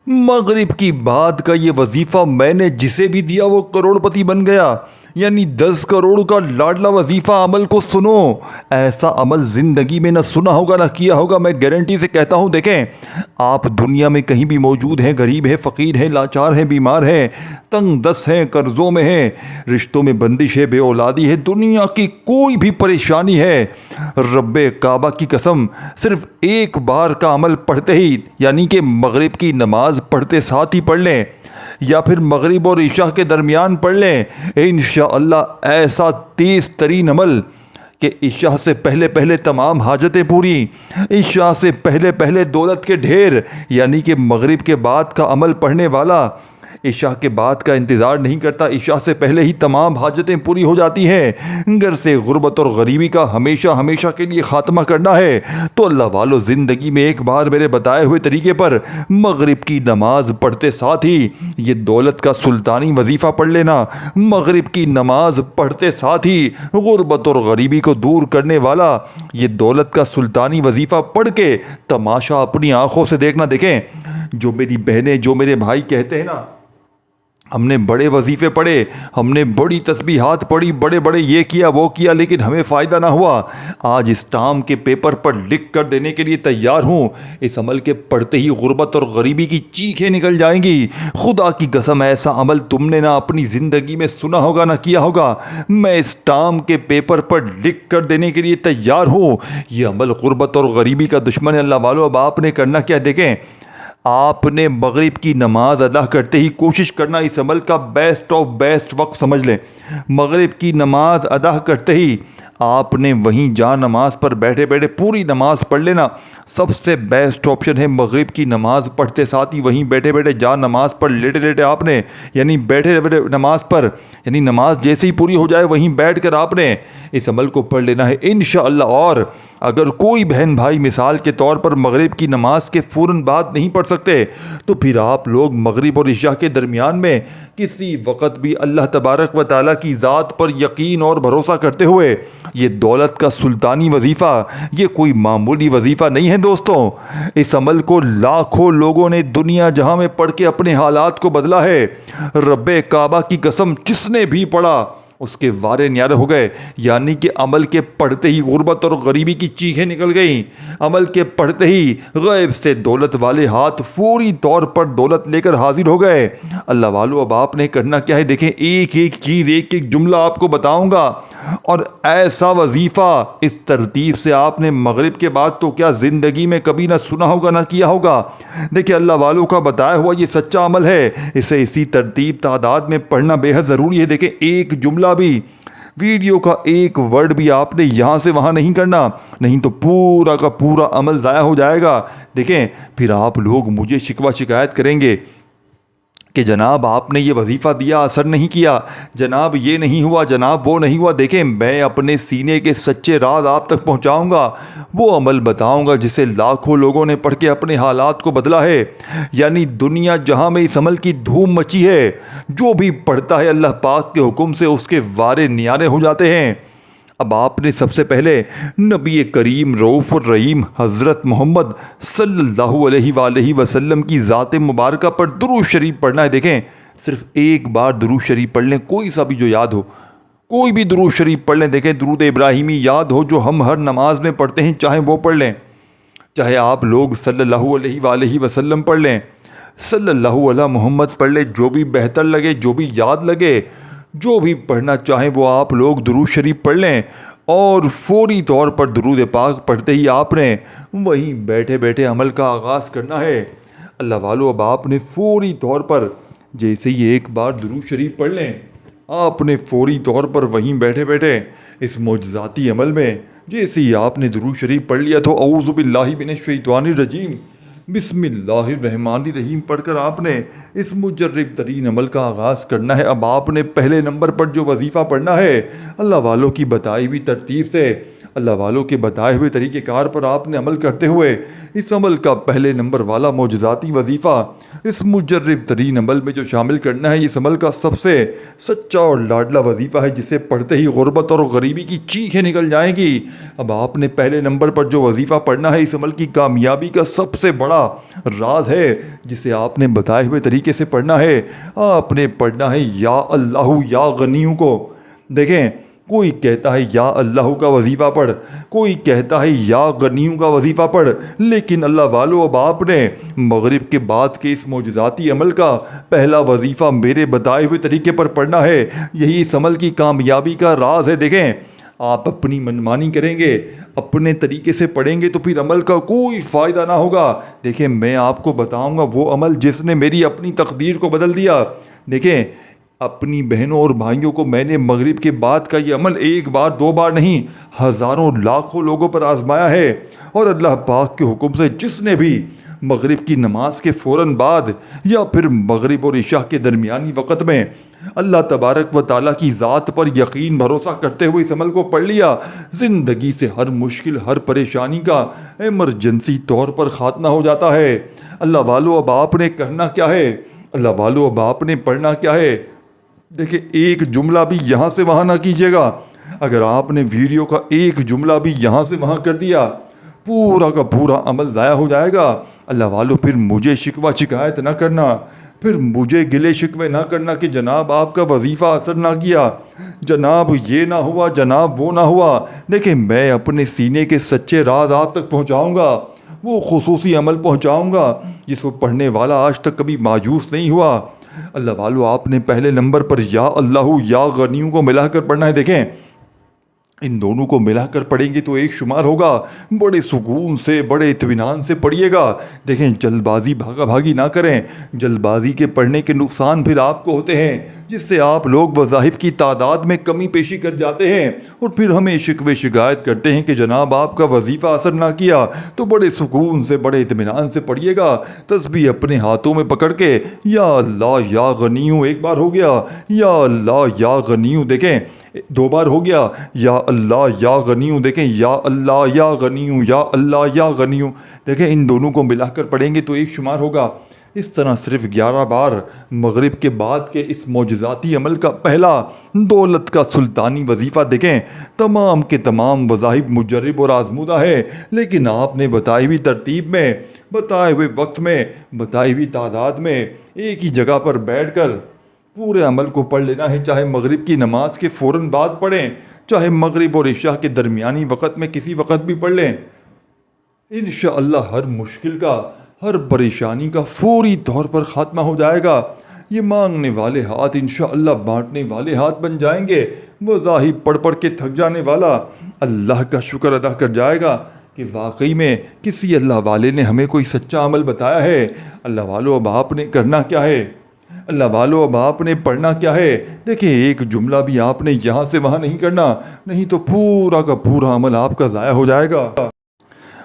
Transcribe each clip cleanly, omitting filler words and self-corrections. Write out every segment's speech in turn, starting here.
مغرب کی بعد کا یہ وظیفہ میں نے جسے بھی دیا وہ کروڑپتی بن گیا، یعنی 10 کروڑ کا لاڈلا وظیفہ عمل کو سنو۔ ایسا عمل زندگی میں نہ سنا ہوگا نہ کیا ہوگا، میں گارنٹی سے کہتا ہوں۔ دیکھیں، آپ دنیا میں کہیں بھی موجود ہیں، غریب ہیں، فقیر ہیں، لاچار ہیں، بیمار ہیں، تنگ دست ہیں، قرضوں میں ہیں، رشتوں میں بندش ہے، بے اولادی ہے، دنیا کی کوئی بھی پریشانی ہے، رب کعبہ کی قسم صرف ایک بار کا عمل پڑھتے ہی، یعنی کہ مغرب کی نماز پڑھتے ساتھ ہی پڑھ لیں یا پھر مغرب اور عشاء کے درمیان پڑھ لیں، انشاءاللہ ایسا تیز ترین عمل کہ عشاء سے پہلے پہلے تمام حاجتیں پوری، عشاء سے پہلے پہلے دولت کے ڈھیر، یعنی کہ مغرب کے بعد کا عمل پڑھنے والا عشاء کے بعد کا انتظار نہیں کرتا، عشاء سے پہلے ہی تمام حاجتیں پوری ہو جاتی ہیں۔ گھر سے غربت اور غریبی کا ہمیشہ ہمیشہ کے لیے خاتمہ کرنا ہے تو اللہ والو زندگی میں ایک بار میرے بتائے ہوئے طریقے پر مغرب کی نماز پڑھتے ساتھ ہی یہ دولت کا سلطانی وظیفہ پڑھ لینا۔ مغرب کی نماز پڑھتے ساتھ ہی غربت اور غریبی کو دور کرنے والا یہ دولت کا سلطانی وظیفہ پڑھ کے تماشا اپنی آنکھوں سے دیکھنا۔ دیکھیں، جو میری بہنیں، جو میرے بھائی کہتے ہیں نا، ہم نے بڑے وظیفے پڑھے، ہم نے بڑی تسبیحات پڑھی، بڑے بڑے یہ کیا وہ کیا، لیکن ہمیں فائدہ نہ ہوا، آج اس ٹام کے پیپر پر لکھ کر دینے کے لیے تیار ہوں، اس عمل کے پڑھتے ہی غربت اور غریبی کی چیخیں نکل جائیں گی۔ خدا کی قسم ایسا عمل تم نے نہ اپنی زندگی میں سنا ہوگا نہ کیا ہوگا، میں اس ٹام کے پیپر پر لکھ کر دینے کے لیے تیار ہوں۔ یہ عمل غربت اور غریبی کا دشمن ہے اللہ والو۔ اب آپ نے کرنا کیا؟ دیکھیں، آپ نے مغرب کی نماز ادا کرتے ہی کوشش کرنا، اس عمل کا بیسٹ آف بیسٹ وقت سمجھ لیں، مغرب کی نماز ادا کرتے ہی آپ نے وہیں جا نماز پر بیٹھے بیٹھے پوری نماز پڑھ لینا۔ سب سے بیسٹ آپشن ہے مغرب کی نماز پڑھتے ساتھ ہی وہیں بیٹھے بیٹھے جا نماز پر لیٹے لیٹے آپ نے، یعنی بیٹھے بیٹھے نماز پر، یعنی نماز جیسے ہی پوری ہو جائے وہیں بیٹھ کر آپ نے اس عمل کو پڑھ لینا ہے انشاءاللہ۔ اور اگر کوئی بہن بھائی مثال کے طور پر مغرب کی نماز کے فوراً بعد نہیں پڑھ سکتے تو پھر آپ لوگ مغرب اور عشاء کے درمیان میں کسی وقت بھی اللہ تبارک و تعالیٰ کی ذات پر یقین اور بھروسہ کرتے ہوئے یہ دولت کا سلطانی وظیفہ، یہ کوئی معمولی وظیفہ نہیں ہے دوستوں، اس عمل کو لاکھوں لوگوں نے دنیا جہاں میں پڑھ کے اپنے حالات کو بدلا ہے۔ رب کعبہ کی قسم جس نے بھی پڑھا اس کے وارے نیارے ہو گئے، یعنی کہ عمل کے پڑھتے ہی غربت اور غریبی کی چیخیں نکل گئیں، عمل کے پڑھتے ہی غیب سے دولت والے ہاتھ فوری طور پر دولت لے کر حاضر ہو گئے۔ اللہ والو اب آپ نے کرنا کیا ہے؟ دیکھیں، ایک ایک چیز، ایک ایک جملہ آپ کو بتاؤں گا، اور ایسا وظیفہ اس ترتیب سے آپ نے مغرب کے بعد تو کیا زندگی میں کبھی نہ سنا ہوگا نہ کیا ہوگا۔ دیکھیں، اللہ والوں کا بتایا ہوا یہ سچا عمل ہے، اسے اسی ترتیب تعداد میں پڑھنا بے حد ضروری ہے۔ دیکھیں، ایک جملہ بھی، ویڈیو کا ایک ورڈ بھی آپ نے یہاں سے وہاں نہیں کرنا، نہیں تو پورا کا پورا عمل ضائع ہو جائے گا۔ دیکھیں، پھر آپ لوگ مجھے شکوہ شکایت کریں گے کہ جناب آپ نے یہ وظیفہ دیا، اثر نہیں کیا، جناب یہ نہیں ہوا، جناب وہ نہیں ہوا۔ دیکھیں، میں اپنے سینے کے سچے راز آپ تک پہنچاؤں گا، وہ عمل بتاؤں گا جسے لاکھوں لوگوں نے پڑھ کے اپنے حالات کو بدلا ہے، یعنی دنیا جہاں میں اس عمل کی دھوم مچی ہے، جو بھی پڑھتا ہے اللہ پاک کے حکم سے اس کے وارے نیارے ہو جاتے ہیں۔ اب آپ نے سب سے پہلے نبی کریم رؤوف الرحیم حضرت محمد صلی اللہ علیہ وآلہ وسلم کی ذات مبارکہ پر درود شریف پڑھنا ہے۔ دیکھیں، صرف ایک بار درود شریف پڑھ لیں، کوئی سا بھی جو یاد ہو، کوئی بھی درود شریف پڑھ لیں۔ دیکھیں، درود ابراہیمی یاد ہو جو ہم ہر نماز میں پڑھتے ہیں، چاہے وہ پڑھ لیں، چاہے آپ لوگ صلی اللہ علیہ وآلہ وسلم پڑھ لیں، صلی اللہ علیہ محمد پڑھ لیں، جو بھی بہتر لگے، جو بھی یاد لگے، جو بھی پڑھنا چاہیں وہ آپ لوگ درود شریف پڑھ لیں۔ اور فوری طور پر درود پاک پڑھتے ہی آپ نے وہیں بیٹھے بیٹھے عمل کا آغاز کرنا ہے۔ اللہ والو اب آپ نے فوری طور پر جیسے ہی ایک بار درود شریف پڑھ لیں، آپ نے فوری طور پر وہیں بیٹھے بیٹھے اس معجزاتی عمل میں جیسے ہی آپ نے درود شریف پڑھ لیا تو اعوذ باللہ من الشیطان الرجیم بسم اللہ الرحمن الرحیم پڑھ کر آپ نے اس مجرب ترین عمل کا آغاز کرنا ہے۔ اب آپ نے پہلے نمبر پر جو وظیفہ پڑھنا ہے، اللہ والوں کی بتائی ہوئی ترتیب سے، اللہ والوں کے بتائے ہوئے طریقہ کار پر آپ نے عمل کرتے ہوئے اس عمل کا پہلے نمبر والا معجزاتی وظیفہ اس مجرب ترین عمل میں جو شامل کرنا ہے، اس عمل کا سب سے سچا اور لاڈلا وظیفہ ہے جسے پڑھتے ہی غربت اور غریبی کی چیخیں نکل جائیں گی۔ اب آپ نے پہلے نمبر پر جو وظیفہ پڑھنا ہے، اس عمل کی کامیابی کا سب سے بڑا راز ہے جسے آپ نے بتائے ہوئے طریقے سے پڑھنا ہے۔ آپ نے پڑھنا ہے یا اللہ یا غنیوں کو۔ دیکھیں، کوئی کہتا ہے یا اللہ کا وظیفہ پڑھ، کوئی کہتا ہے یا غنیوں کا وظیفہ پڑھ، لیکن اللہ والو، اب آپ نے مغرب کے بعد کے اس معجزاتی عمل کا پہلا وظیفہ میرے بتائے ہوئے طریقے پر پڑھنا ہے۔ یہی اس عمل کی کامیابی کا راز ہے۔ دیکھیں، آپ اپنی منمانی کریں گے، اپنے طریقے سے پڑھیں گے تو پھر عمل کا کوئی فائدہ نہ ہوگا۔ دیکھیں، میں آپ کو بتاؤں گا وہ عمل جس نے میری اپنی تقدیر کو بدل دیا۔ دیکھیں، اپنی بہنوں اور بھائیوں کو میں نے مغرب کے بعد کا یہ عمل ایک بار دو بار نہیں، ہزاروں لاکھوں لوگوں پر آزمایا ہے، اور اللہ پاک کے حکم سے جس نے بھی مغرب کی نماز کے فوراً بعد یا پھر مغرب اور عشاء کے درمیانی وقت میں اللہ تبارک و تعالیٰ کی ذات پر یقین بھروسہ کرتے ہوئے اس عمل کو پڑھ لیا، زندگی سے ہر مشکل، ہر پریشانی کا ایمرجنسی طور پر خاتمہ ہو جاتا ہے۔ اللہ والو، اب آپ نے کرنا کیا ہے؟ اللہ والو، اب آپ نے پڑھنا کیا ہے؟ دیکھیں، ایک جملہ بھی یہاں سے وہاں نہ کیجیے گا۔ اگر آپ نے ویڈیو کا ایک جملہ بھی یہاں سے وہاں کر دیا، پورا کا پورا عمل ضائع ہو جائے گا۔ اللہ والو، پھر مجھے شکوہ شکایت نہ کرنا، پھر مجھے گلے شکوے نہ کرنا کہ جناب آپ کا وظیفہ اثر نہ کیا، جناب یہ نہ ہوا، جناب وہ نہ ہوا۔ دیکھیں، میں اپنے سینے کے سچے راز آپ تک پہنچاؤں گا، وہ خصوصی عمل پہنچاؤں گا جس کو پڑھنے والا آج تک کبھی مایوس نہیں ہوا۔ اللہ والو، آپ نے پہلے نمبر پر یا اللہ یا غنیوں کو ملا کر پڑھنا ہے۔ دیکھیں، ان دونوں کو ملا کر پڑھیں گے تو ایک شمار ہوگا۔ بڑے سکون سے، بڑے اطمینان سے پڑھیے گا۔ دیکھیں، جلد بازی بھاگا بھاگی نہ کریں۔ جلد بازی کے پڑھنے کے نقصان پھر آپ کو ہوتے ہیں، جس سے آپ لوگ وظائف کی تعداد میں کمی پیشی کر جاتے ہیں اور پھر ہمیں شکوے شکایت کرتے ہیں کہ جناب آپ کا وظیفہ اثر نہ کیا۔ تو بڑے سکون سے، بڑے اطمینان سے پڑھیے گا، تسبیح اپنے ہاتھوں میں پکڑ کے یا اللہ یا غنیوں ایک بار ہو گیا، یا اللہ یا غنیوں، دیکھیں دو بار ہو گیا، یا اللہ یا غنیوں، دیکھیں یا اللہ یا غنیوں، یا اللہ یا غنیوں، دیکھیں ان دونوں کو ملا کر پڑھیں گے تو ایک شمار ہوگا۔ اس طرح صرف 11 بار مغرب کے بعد کے اس معجزاتی عمل کا پہلا دولت کا سلطانی وظیفہ، دیکھیں تمام کے تمام وظائف مجرب اور آزمودہ ہے، لیکن آپ نے بتائی ہوئی ترتیب میں، بتائے ہوئے وقت میں، بتائی ہوئی تعداد میں ایک ہی جگہ پر بیٹھ کر پورے عمل کو پڑھ لینا ہے۔ چاہے مغرب کی نماز کے فوراً بعد پڑھیں، چاہے مغرب اور عشاء کے درمیانی وقت میں کسی وقت بھی پڑھ لیں، انشاءاللہ ہر مشکل کا، ہر پریشانی کا فوری طور پر خاتمہ ہو جائے گا۔ یہ مانگنے والے ہاتھ انشاءاللہ بانٹنے والے ہاتھ بن جائیں گے۔ وظائف پڑھ پڑھ کے تھک جانے والا اللہ کا شکر ادا کر جائے گا کہ واقعی میں کسی اللہ والے نے ہمیں کوئی سچا عمل بتایا ہے۔ اللہ والو، اب آپ نے کرنا کیا ہے؟ اللہ والو، اب آپ نے پڑھنا کیا ہے؟ دیکھیں، ایک جملہ بھی آپ نے یہاں سے وہاں نہیں کرنا، نہیں تو پورا کا پورا عمل آپ کا ضائع ہو جائے گا۔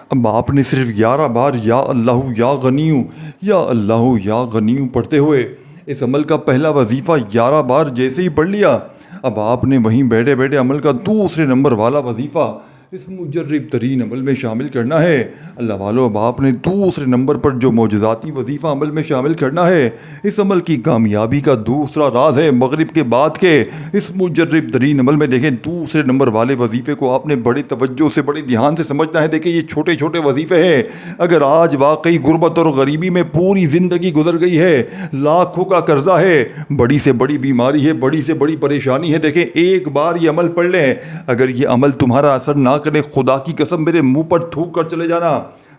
اب آپ نے صرف 11 بار یا اللہ یا غنیوں، یا اللہ یا غنیوں پڑھتے ہوئے اس عمل کا پہلا وظیفہ 11 بار جیسے ہی پڑھ لیا، اب آپ نے وہیں بیٹھے بیٹھے عمل کا دوسرے نمبر والا وظیفہ اس مجرب ترین عمل میں شامل کرنا ہے۔ اللہ والو، اب آپ نے دوسرے نمبر پر جو معجزاتی وظیفہ عمل میں شامل کرنا ہے، اس عمل کی کامیابی کا دوسرا راز ہے مغرب کے بعد کے اس مجرب ترین عمل میں۔ دیکھیں، دوسرے نمبر والے وظیفے کو آپ نے بڑی توجہ سے، بڑے دھیان سے سمجھنا ہے۔ دیکھیں، یہ چھوٹے چھوٹے وظیفے ہیں۔ اگر آج واقعی غربت اور غریبی میں پوری زندگی گزر گئی ہے، لاکھوں کا قرضہ ہے، بڑی سے بڑی بیماری ہے، بڑی سے بڑی پریشانی ہے، دیکھیں ایک بار یہ عمل پڑھ لیں۔ اگر یہ عمل تمہارا اثر نہ کرے، خدا کی قسم میرے منہ پر تھوک کر چلے جانا،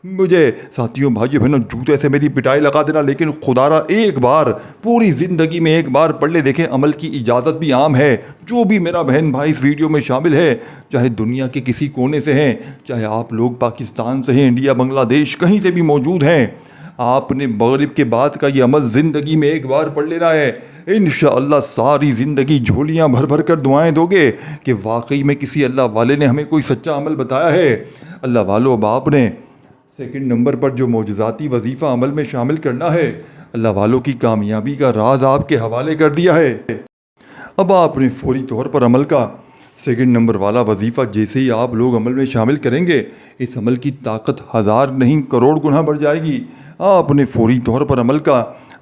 مجھے ساتھیوں بھائیوں بہنوں جوتے سے میری پٹائی لگا دینا، لیکن خدا را ایک بار پوری زندگی میں ایک بار پڑھ لے۔ دیکھیں، عمل کی اجازت بھی عام ہے۔ جو بھی میرا بہن بھائی اس ویڈیو میں شامل ہے، چاہے دنیا کے کسی کونے سے ہیں، چاہے آپ لوگ پاکستان سے ہیں، انڈیا، بنگلہ دیش، کہیں سے بھی موجود ہیں، آپ نے مغرب کے بعد کا یہ عمل زندگی میں ایک بار پڑھ لینا ہے۔ انشاءاللہ ساری زندگی جھولیاں بھر بھر کر دعائیں دو گے کہ واقعی میں کسی اللہ والے نے ہمیں کوئی سچا عمل بتایا ہے۔ اللہ والو، اب آپ نے سیکنڈ نمبر پر جو معجزاتی وظیفہ عمل میں شامل کرنا ہے، اللہ والوں کی کامیابی کا راز آپ کے حوالے کر دیا ہے۔ اب آپ نے فوری طور پر عمل کا سیکنڈ نمبر والا وظیفہ جیسے ہی آپ لوگ عمل میں شامل کریں گے، اس عمل کی طاقت 1000 نہیں کروڑ گنا بڑھ جائے گی۔ آپ نے فوری طور پر عمل کا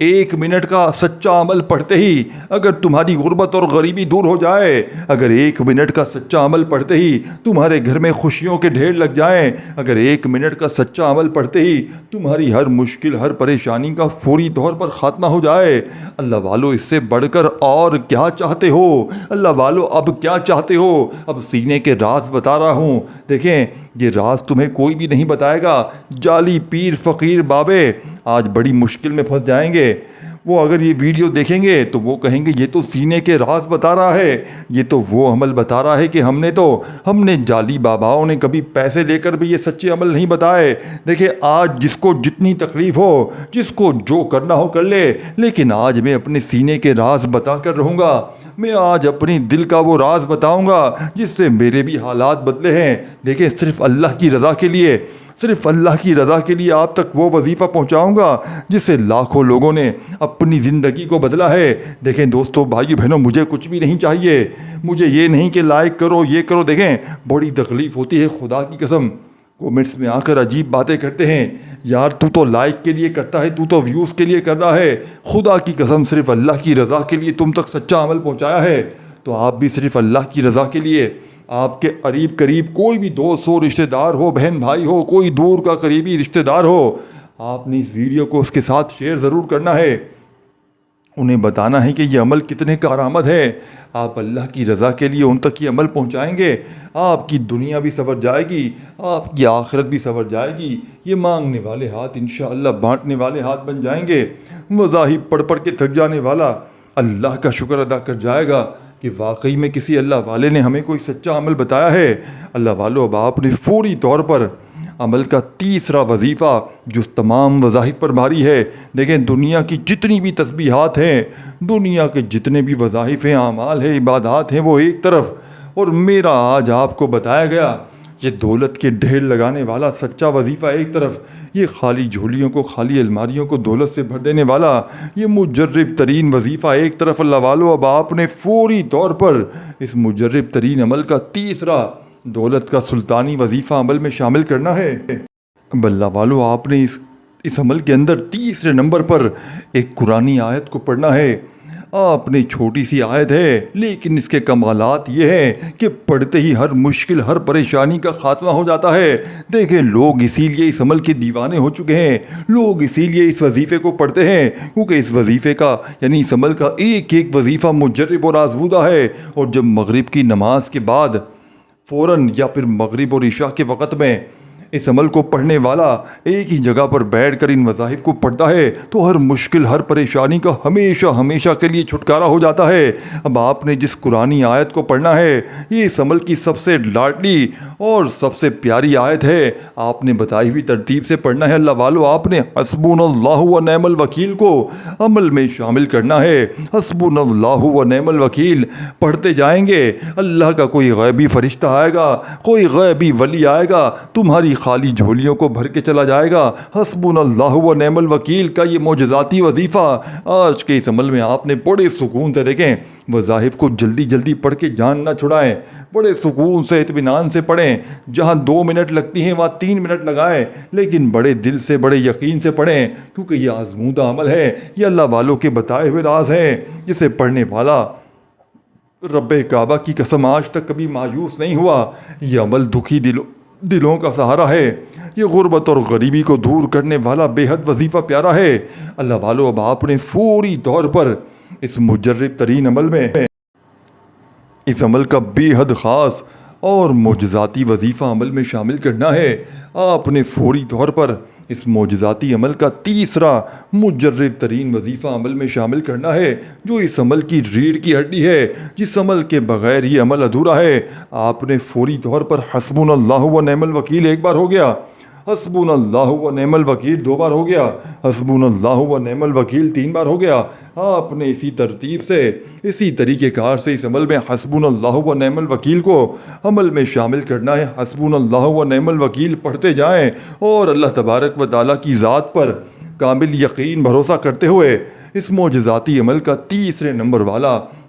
1 منٹ کا سچا عمل پڑھتے ہی اگر تمہاری غربت اور غریبی دور ہو جائے، اگر 1 منٹ کا سچا عمل پڑھتے ہی تمہارے گھر میں خوشیوں کے ڈھیر لگ جائیں، اگر 1 منٹ کا سچا عمل پڑھتے ہی تمہاری ہر مشکل ہر پریشانی کا فوری طور پر خاتمہ ہو جائے، اللہ والو اس سے بڑھ کر اور کیا چاہتے ہو؟ اللہ والو اب کیا چاہتے ہو؟ اب سینے کے راز بتا رہا ہوں۔ دیکھیں یہ راز تمہیں کوئی بھی نہیں بتائے گا۔ جعلی پیر فقیر بابے آج بڑی مشکل میں پھنس جائیں گے۔ وہ اگر یہ ویڈیو دیکھیں گے تو وہ کہیں گے یہ تو سینے کے راز بتا رہا ہے، یہ تو وہ عمل بتا رہا ہے کہ ہم نے جعلی باباؤں نے کبھی پیسے لے کر بھی یہ سچے عمل نہیں بتائے۔ دیکھیں آج جس کو جتنی تکلیف ہو، جس کو جو کرنا ہو کر لے، لیکن آج میں اپنے سینے کے راز بتا کر رہوں گا۔ میں آج اپنی دل کا وہ راز بتاؤں گا جس سے میرے بھی حالات بدلے ہیں۔ دیکھیں صرف اللہ کی رضا کے لیے، صرف اللہ کی رضا کے لیے آپ تک وہ وظیفہ پہنچاؤں گا جس سے لاکھوں لوگوں نے اپنی زندگی کو بدلا ہے۔ دیکھیں دوستو بھائیو بہنوں، مجھے کچھ بھی نہیں چاہیے، مجھے یہ نہیں کہ لائک کرو یہ کرو۔ دیکھیں بڑی تکلیف ہوتی ہے، خدا کی قسم کومنٹس میں آ کر عجیب باتیں کرتے ہیں، یار تو تو لائک کے لیے کرتا ہے، تو تو ویوز کے لیے کر رہا ہے۔ خدا کی قسم صرف اللہ کی رضا کے لیے تم تک سچا عمل پہنچایا ہے، تو آپ بھی صرف اللہ کی رضا کے لیے، آپ کے قریب کوئی بھی دوست ہو، رشتہ دار ہو، بہن بھائی ہو، کوئی دور کا قریبی رشتہ دار ہو، آپ نے اس ویڈیو کو اس کے ساتھ شیئر ضرور کرنا ہے، انہیں بتانا ہے کہ یہ عمل کتنے کارآمد ہے۔ آپ اللہ کی رضا کے لیے ان تک یہ عمل پہنچائیں گے، آپ کی دنیا بھی سنور جائے گی، آپ کی آخرت بھی سنور جائے گی۔ یہ مانگنے والے ہاتھ انشاءاللہ بانٹنے والے ہاتھ بن جائیں گے۔ مذاہب پڑھ کے تھک جانے والا اللہ کا شکر ادا کر جائے گا کہ واقعی میں کسی اللہ والے نے ہمیں کوئی سچا عمل بتایا ہے۔ اللہ والو اب آپ نے فوری طور پر عمل کا تیسرا وظیفہ جو تمام وظائف پر بھاری ہے۔ دیکھیں دنیا کی جتنی بھی تسبیحات ہیں، دنیا کے جتنے بھی وظائف ہیں، اعمال ہیں، عبادات ہیں، وہ ایک طرف، اور میرا آج آپ کو بتایا گیا یہ دولت کے ڈھیر لگانے والا سچا وظیفہ ایک طرف، یہ خالی جھولیوں کو، خالی الماریوں کو دولت سے بھر دینے والا یہ مجرب ترین وظیفہ ایک طرف۔ اللہ والو اب آپ نے فوری طور پر اس مجرب ترین عمل کا تیسرا دولت کا سلطانی وظیفہ عمل میں شامل کرنا ہے۔ اب اللہ والو آپ نے اس عمل کے اندر تیسرے نمبر پر ایک قرآنی آیت کو پڑھنا ہے۔ آپ نے چھوٹی سی آیت ہے لیکن اس کے کمالات یہ ہیں کہ پڑھتے ہی ہر مشکل ہر پریشانی کا خاتمہ ہو جاتا ہے۔ دیکھیں لوگ اسی لیے اس عمل کے دیوانے ہو چکے ہیں، لوگ اسی لیے اس وظیفے کو پڑھتے ہیں کیونکہ اس وظیفے کا یعنی اس عمل کا ایک ایک وظیفہ مجرب اور آزمودہ ہے۔ اور جب مغرب کی نماز کے بعد فوراً یا پھر مغرب اور عشاء کے وقت میں اس عمل کو پڑھنے والا ایک ہی جگہ پر بیٹھ کر ان وظائف کو پڑھتا ہے تو ہر مشکل ہر پریشانی کا ہمیشہ کے لیے چھٹکارا ہو جاتا ہے۔ اب آپ نے جس قرآنی آیت کو پڑھنا ہے یہ اس عمل کی سب سے لاڈلی اور سب سے پیاری آیت ہے، آپ نے بتائی ہوئی ترتیب سے پڑھنا ہے۔ اللہ والو آپ نے حسبنا اللہ و نعم الوکیل کو عمل میں شامل کرنا ہے۔ حسبنا اللہ و نعم الوکیل پڑھتے جائیں گے، اللہ کا کوئی غیبی فرشتہ آئے گا، کوئی غیبی ولی آئے گا، تمہاری خالی جھولیوں کو بھر کے چلا جائے گا۔ حسبنا اللہ و نعم الوکیل کا یہ معجزاتی وظیفہ آج کے اس عمل میں آپ نے بڑے سکون سے، دیکھیں وظائف کو جلدی پڑھ کے جان نہ چھڑائیں، بڑے سکون سے اطمینان سے پڑھیں، جہاں 2 منٹ لگتی ہیں وہاں 3 منٹ لگائیں، لیکن بڑے دل سے بڑے یقین سے پڑھیں کیونکہ یہ آزمودہ عمل ہے، یہ اللہ والوں کے بتائے ہوئے راز ہیں جسے پڑھنے والا رب کعبہ کی قسم آج تک کبھی مایوس نہیں ہوا۔ یہ عمل دکھی دلوں کا سہارا ہے، یہ غربت اور غریبی کو دور کرنے والا بے حد وظیفہ پیارا ہے۔ اللہ والو اب آپ نے فوری طور پر اس مجرب ترین عمل میں اس عمل کا بے حد خاص اور معجزاتی وظیفہ عمل میں شامل کرنا ہے۔ آپ نے فوری طور پر اس معجزاتی عمل کا تیسرا مجرب ترین وظیفہ عمل میں شامل کرنا ہے جو اس عمل کی ریڑھ کی ہڈی ہے، جس عمل کے بغیر یہ عمل ادھورا ہے۔ آپ نے فوری طور پر حسبنا اللہ و نعم الوکیل ایک بار ہو گیا، حسبنا اللہ و نعم الوکیل 2 بار ہو گیا، حسبنا اللہ و نعم الوکیل 3 بار ہو گیا۔ آپ نے اسی ترتیب سے اسی طریقہ کار سے اس عمل میں حسبنا اللہ و نعم الوکیل کو عمل میں شامل کرنا ہے۔ حسبنا اللہ و نعم الوکیل پڑھتے جائیں اور اللہ تبارک و تعالیٰ کی ذات پر کامل یقین بھروسہ کرتے ہوئے اس معجزاتی عمل کا تیسرے نمبر والا